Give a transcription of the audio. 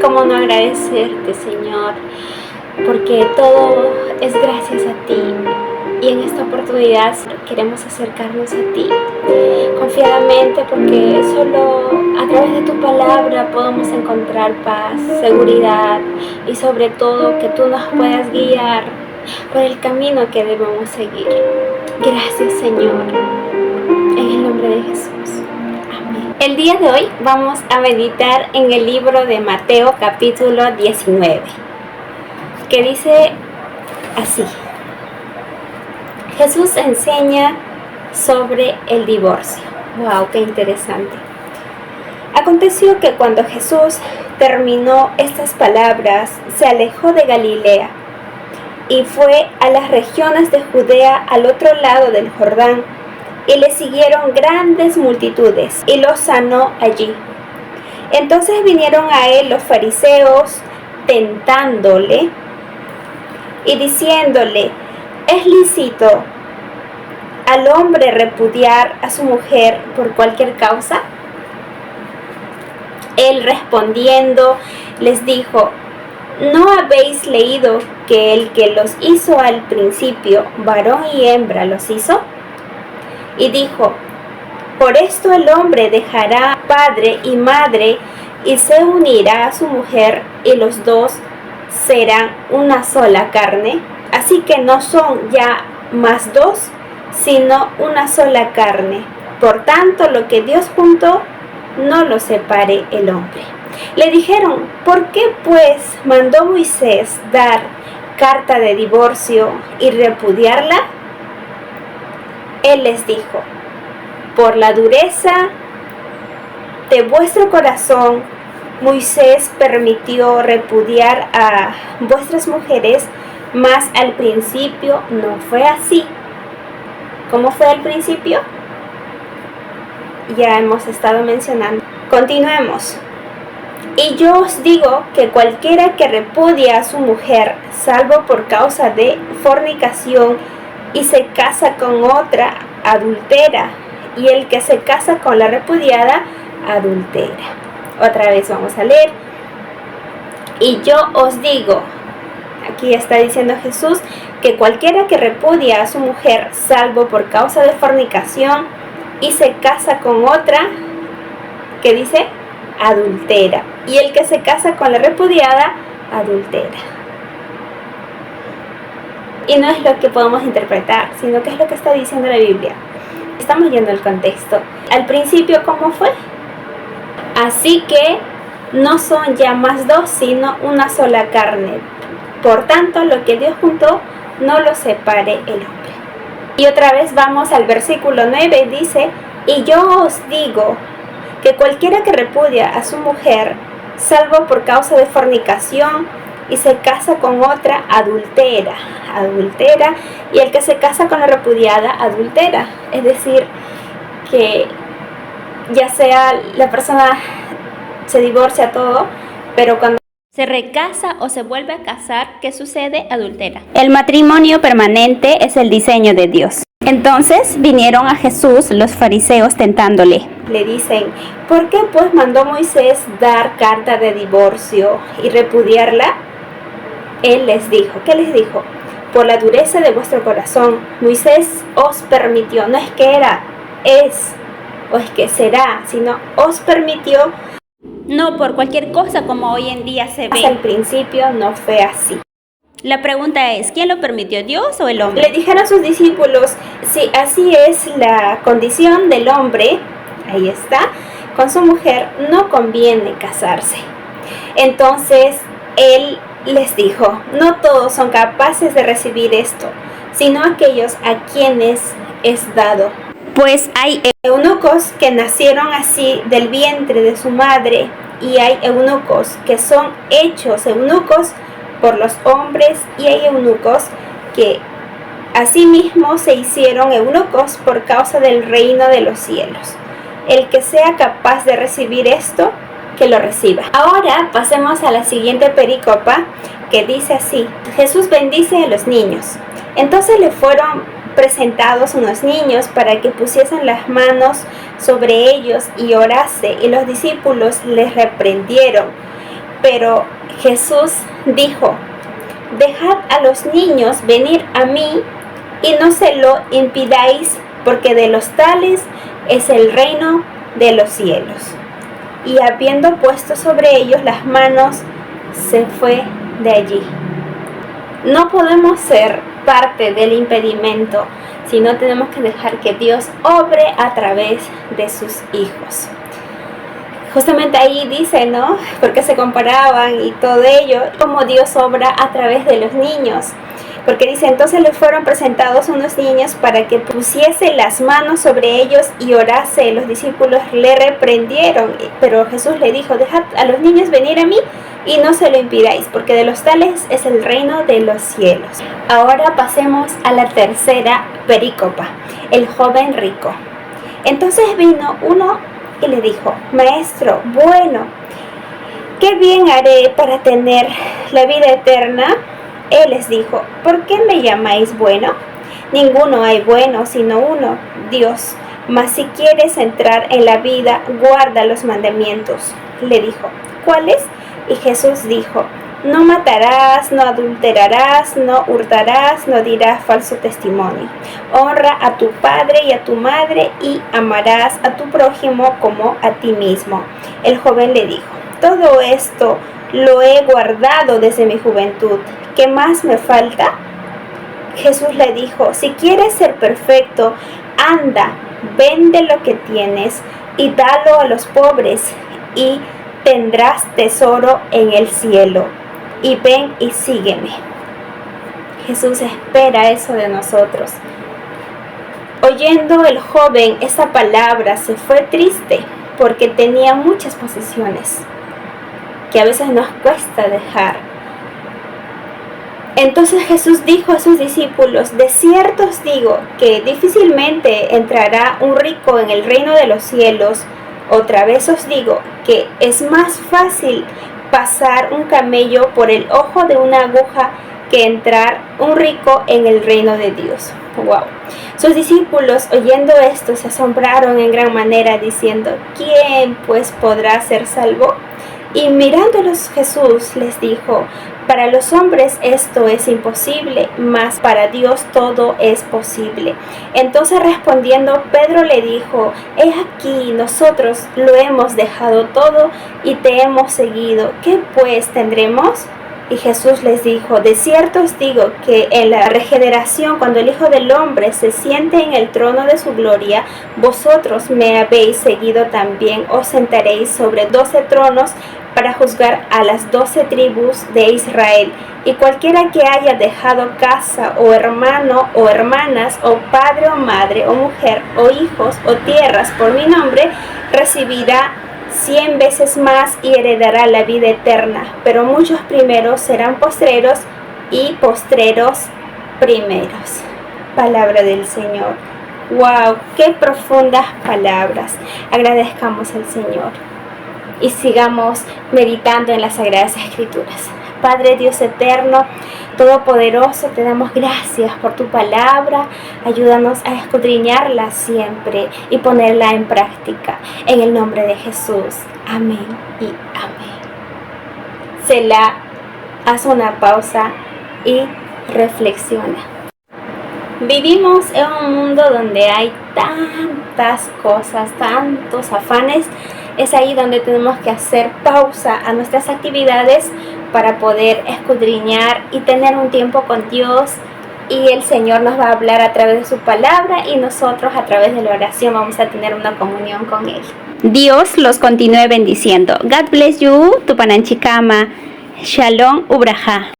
¿Cómo no agradecerte, Señor? Porque todo es gracias a ti. Y en esta oportunidad queremos acercarnos a ti confiadamente, porque solo a través de tu palabra podemos encontrar paz, seguridad y sobre todo que tú nos puedas guiar por el camino que debemos seguir. Gracias, Señor, en el nombre de Jesús. Amén. El día de hoy vamos a meditar en el libro de Mateo capítulo 19, que dice así: Jesús enseña sobre el divorcio. ¡Wow! ¡Qué interesante! Aconteció que cuando Jesús terminó estas palabras, se alejó de Galilea y fue a las regiones de Judea al otro lado del Jordán, y le siguieron grandes multitudes, y los sanó allí. Entonces vinieron a él los fariseos, tentándole y diciéndole: ¿es lícito al hombre repudiar a su mujer por cualquier causa? Él respondiendo les dijo: ¿no habéis leído que el que los hizo al principio, varón y hembra los hizo? Y dijo: por esto el hombre dejará padre y madre y se unirá a su mujer, y los dos serán una sola carne. Así que no son ya más dos, sino una sola carne. Por tanto, lo que Dios juntó, no lo separe el hombre. Le dijeron: ¿por qué pues mandó Moisés dar carta de divorcio y repudiarla? Él les dijo: por la dureza de vuestro corazón, Moisés permitió repudiar a vuestras mujeres, mas al principio no fue así. ¿Cómo fue al principio? Ya hemos estado mencionando. Continuemos. Y yo os digo que cualquiera que repudia a su mujer, salvo por causa de fornicación, y se casa con otra, adultera, y el que se casa con la repudiada, adultera. Otra vez vamos a leer. Y yo os digo, aquí está diciendo Jesús, que cualquiera que repudia a su mujer, salvo por causa de fornicación, y se casa con otra, ¿qué dice? Adultera. Y el que se casa con la repudiada, adultera. Y no es lo que podemos interpretar, sino que es lo que está diciendo la Biblia. Estamos yendo al contexto. Al principio, ¿cómo fue? Así que no son ya más dos, sino una sola carne. Por tanto, lo que Dios juntó, no lo separe el hombre. Y otra vez vamos al versículo 9, dice: y yo os digo que cualquiera que repudia a su mujer, salvo por causa de fornicación, y se casa con otra, adultera, y el que se casa con la repudiada, adultera. Es decir, que ya sea la persona se divorcia todo, pero cuando se recasa o se vuelve a casar, ¿qué sucede? Adultera. El matrimonio permanente es el diseño de Dios. Entonces vinieron a Jesús los fariseos tentándole. Le dicen: ¿por qué pues mandó Moisés dar carta de divorcio y repudiarla? Él les dijo, ¿qué les dijo? Por la dureza de vuestro corazón, Moisés os permitió, no es que era, es, o es que será, sino os permitió. No por cualquier cosa como hoy en día se ve. Al principio no fue así. La pregunta es: ¿quién lo permitió, Dios o el hombre? Le dijeron a sus discípulos: si así es la condición del hombre, ahí está, con su mujer no conviene casarse. Entonces él les dijo: no todos son capaces de recibir esto, sino aquellos a quienes es dado. Pues hay eunucos que nacieron así del vientre de su madre, y hay eunucos que son hechos eunucos por los hombres, y hay eunucos que asimismo se hicieron eunucos por causa del reino de los cielos. El que sea capaz de recibir esto, que lo reciba. Ahora pasemos a la siguiente pericopa, que dice así: Jesús bendice a los niños. Entonces le fueron presentados unos niños para que pusiesen las manos sobre ellos y orase, y los discípulos les reprendieron. Pero Jesús dijo: dejad a los niños venir a mí y no se lo impidáis, porque de los tales es el reino de los cielos. Y habiendo puesto sobre ellos las manos, se fue de allí. No podemos ser parte del impedimento, sino tenemos que dejar que Dios obre a través de sus hijos. Justamente ahí dice, ¿no? Porque se comparaban y todo ello, como Dios obra a través de los niños. Porque dice: entonces les fueron presentados unos niños para que pusiese las manos sobre ellos y orase. Los discípulos le reprendieron, pero Jesús le dijo: dejad a los niños venir a mí y no se lo impidáis, porque de los tales es el reino de los cielos. Ahora pasemos a la tercera perícopa, el joven rico. Entonces vino uno y le dijo: maestro, bueno, ¿qué bien haré para tener la vida eterna? Él les dijo: ¿por qué me llamáis bueno? Ninguno hay bueno sino uno, Dios. Mas si quieres entrar en la vida, guarda los mandamientos. Le dijo: ¿cuáles? Y Jesús dijo: no matarás, no adulterarás, no hurtarás, no dirás falso testimonio. Honra a tu padre y a tu madre, y amarás a tu prójimo como a ti mismo. El joven le dijo: todo esto lo he guardado desde mi juventud. ¿Qué más me falta? Jesús le dijo: si quieres ser perfecto, anda, vende lo que tienes y dalo a los pobres, y tendrás tesoro en el cielo. Y ven y sígueme. Jesús espera eso de nosotros. Oyendo el joven esa palabra, se fue triste, porque tenía muchas posesiones que a veces nos cuesta dejar. Entonces Jesús dijo a sus discípulos: de cierto os digo que difícilmente entrará un rico en el reino de los cielos. Otra vez os digo que es más fácil pasar un camello por el ojo de una aguja que entrar un rico en el reino de Dios. Wow. Sus discípulos, oyendo esto, se asombraron en gran manera, diciendo: ¿quién pues podrá ser salvo? Y mirándolos Jesús les dijo: para los hombres esto es imposible, mas para Dios todo es posible. Entonces respondiendo Pedro le dijo: he aquí, nosotros lo hemos dejado todo y te hemos seguido. ¿Qué pues tendremos? Y Jesús les dijo: de cierto os digo que en la regeneración, cuando el Hijo del Hombre se siente en el trono de su gloria, vosotros me habéis seguido también. Os sentaréis sobre 12 tronos para juzgar a las 12 tribus de Israel. Y cualquiera que haya dejado casa, o hermano, o hermanas, o padre, o madre, o mujer, o hijos, o tierras por mi nombre, recibirá 100 veces más y heredará la vida eterna. Pero muchos primeros serán postreros, y postreros primeros. Palabra del Señor. ¡Wow! ¡Qué profundas palabras! Agradezcamos al Señor y sigamos meditando en las Sagradas Escrituras. Padre Dios eterno, todopoderoso, te damos gracias por tu palabra. Ayúdanos a escudriñarla siempre y ponerla en práctica. En el nombre de Jesús. Amén y amén. Selah, haz una pausa y reflexiona. Vivimos en un mundo donde hay tantas cosas, tantos afanes. Es ahí donde tenemos que hacer pausa a nuestras actividades para poder escudriñar y tener un tiempo con Dios. Y el Señor nos va a hablar a través de su palabra, y nosotros a través de la oración vamos a tener una comunión con Él. Dios los continúe bendiciendo. God bless you, Tupananchikama. Shalom Ubraja.